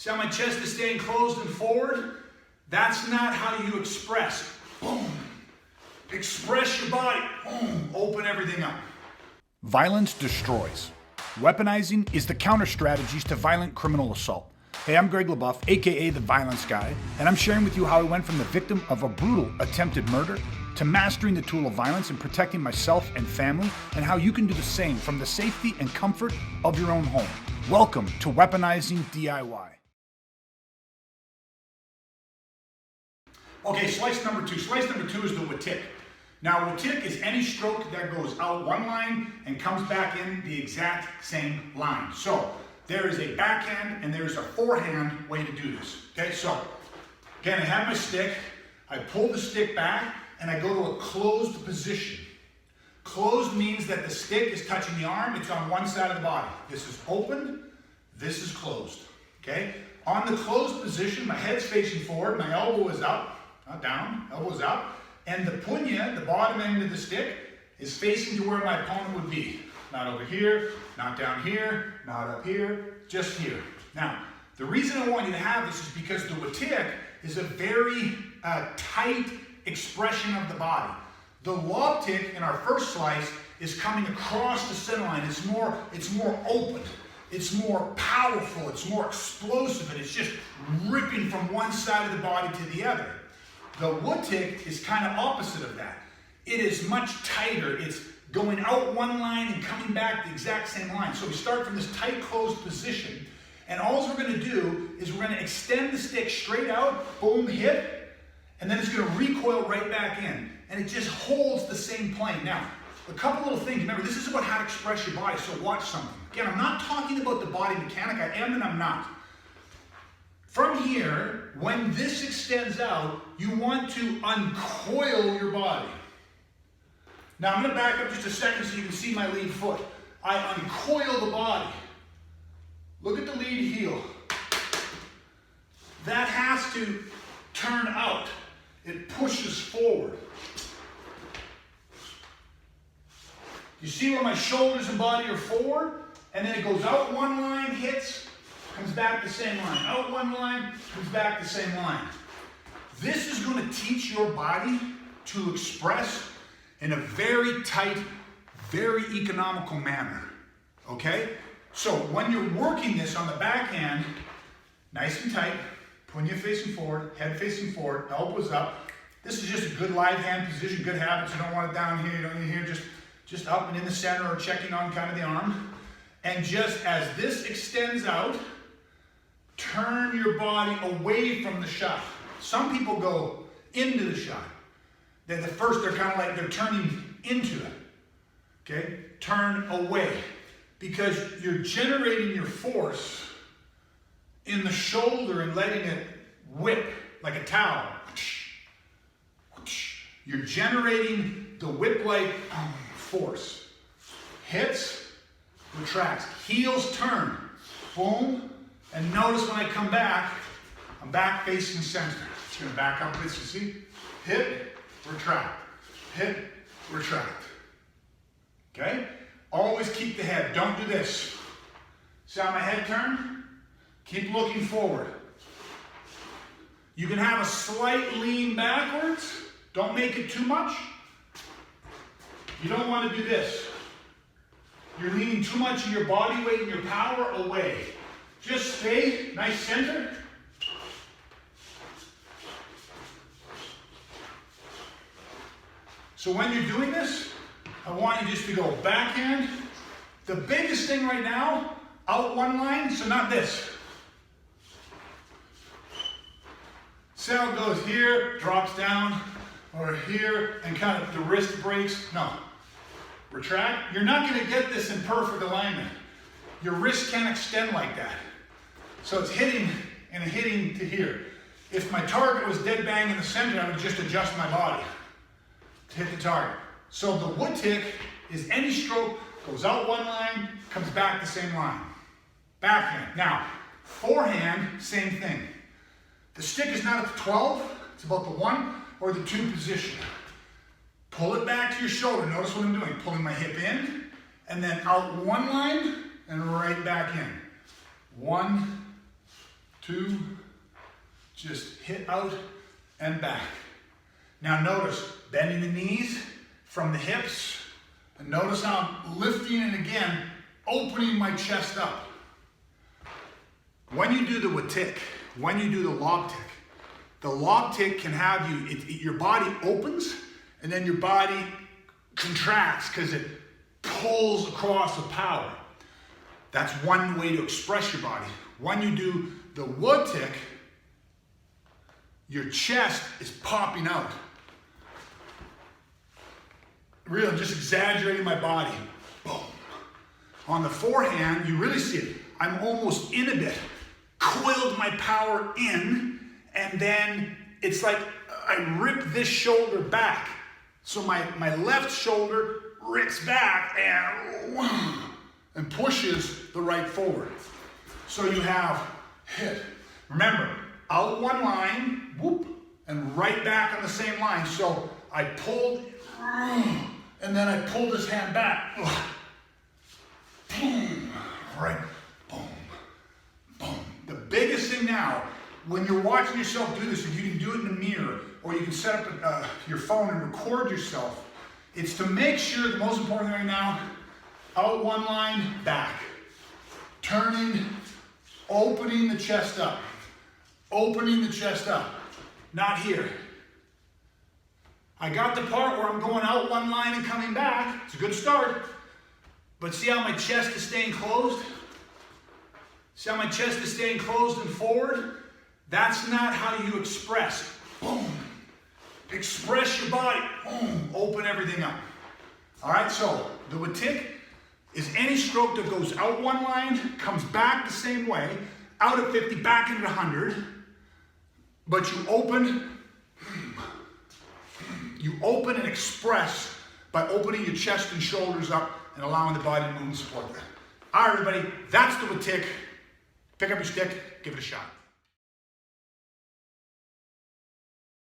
See how my chest is staying closed and forward? That's not how you express. Boom. Express your body. Boom. Open everything up. Violence destroys. Weaponizing is the counter strategies to violent criminal assault. Hey, I'm Greg LaBeouf, aka The Violence Guy, and I'm sharing with you how I went from the victim of a brutal attempted murder to mastering the tool of violence and protecting myself and family, and how you can do the same from the safety and comfort of your own home. Welcome to Weaponizing DIY. Okay, slice number two. Slice number two is the Watic. Now, Watic is any stroke that goes out one line and comes back in the exact same line. So, there is a backhand and there is a forehand way to do this. Okay, so, again, I have my stick, I pull the stick back, and I go to a closed position. Closed means that the stick is touching the arm, it's on one side of the body. This is open, this is closed. Okay? On the closed position, my head's facing forward, my elbow is up, not down, elbow is up, and the punya, the bottom end of the stick, is facing to where my opponent would be. Not over here, not down here, not up here, just here. Now, the reason I want you to have this is because the Watic is a very tight expression of the body. The Watic in our first slice is coming across the center line. It's more open. It's more powerful. It's more explosive, and it's just ripping from one side of the body to the other. The Watic is kind of opposite of that. It is much tighter. It's going out one line and coming back the exact same line. So we start from this tight closed position, and all we're going to do is we're going to extend the stick straight out, boom, hit, and then it's going to recoil right back in. And it just holds the same plane. Now, a couple little things. Remember, this is about how to express your body, so watch something. Again, I'm not talking about the body mechanic. I am and I'm not. From here, when this extends out, you want to uncoil your body. Now, I'm going to back up just a second so you can see my lead foot. I uncoil the body. Look at the lead heel. That has to turn out. It pushes forward. You see where my shoulders and body are forward? And then it goes out one line, hits, comes back the same line. Out one line, comes back the same line. This is going to teach your body to express in a very tight, very economical manner. Okay? So when you're working this on the backhand, nice and tight, punya facing forward, head facing forward, elbows up. This is just a good live hand position, good habits. You don't want it down here, you don't need it here, just up and in the center or checking on kind of the arm. And just as this extends out, turn your body away from the shot. Some people go into the shot. Then at first they're kind of like they're turning into it. Okay? Turn away. Because you're generating your force in the shoulder and letting it whip like a towel. You're generating the whip-like force. Hits, retracts. Heels turn. Boom. And notice when I come back, I'm back facing center. It's going to back up this, you see? Hit, retract. Hit, retract. Okay? Always keep the head. Don't do this. See how my head turned? Keep looking forward. You can have a slight lean backwards. Don't make it too much. You don't want to do this. You're leaning too much of your body weight and your power away. Just stay nice center. So when you're doing this, I want you just to go backhand. The biggest thing right now, out one line, so not this. See how it goes here, drops down, or here, and kind of the wrist breaks? No. Retract. You're not going to get this in perfect alignment. Your wrist can't extend like that. So it's hitting and hitting to here. If my target was dead bang in the center, I would just adjust my body to hit the target. So the Watic is any stroke, goes out one line, comes back the same line. Backhand. Now, forehand, same thing. The stick is not at the 12, it's about the 1 or the 2 position. Pull it back to your shoulder. Notice what I'm doing. Pulling my hip in, and then out one line, and right back in. 1, 2, just hit out and back. Now notice, bending the knees from the hips, and notice how I'm lifting and again, opening my chest up. When you do the Watic, when you do the log tick can have you, your body opens and then your body contracts because it pulls across with power. That's one way to express your body. When you do the Watic, your chest is popping out. Really, I'm just exaggerating my body. Boom. On the forehand, you really see it. I'm almost in a bit. Coiled my power in, and then it's like I rip this shoulder back. So my left shoulder rips back and pushes the right forward. So you have hit. Remember, out one line, whoop, and right back on the same line. So I pulled, and then I pulled this hand back. Boom, right, boom, boom. The biggest thing now, when you're watching yourself do this, if you can do it in the mirror, or you can set up your phone and record yourself, it's to make sure, the most important thing right now, out one line, back. Turning, opening the chest up. Opening the chest up. Not here. I got the part where I'm going out one line and coming back. It's a good start. But see how my chest is staying closed? See how my chest is staying closed and forward? That's not how you express. Boom. Express your body. Boom. Open everything up. All right, so the Watic is any stroke that goes out one line, comes back the same way, out at 50, back into 100, but you open and express by opening your chest and shoulders up and allowing the body to move and support that. All right, everybody, that's the Watic. Pick up your stick, give it a shot.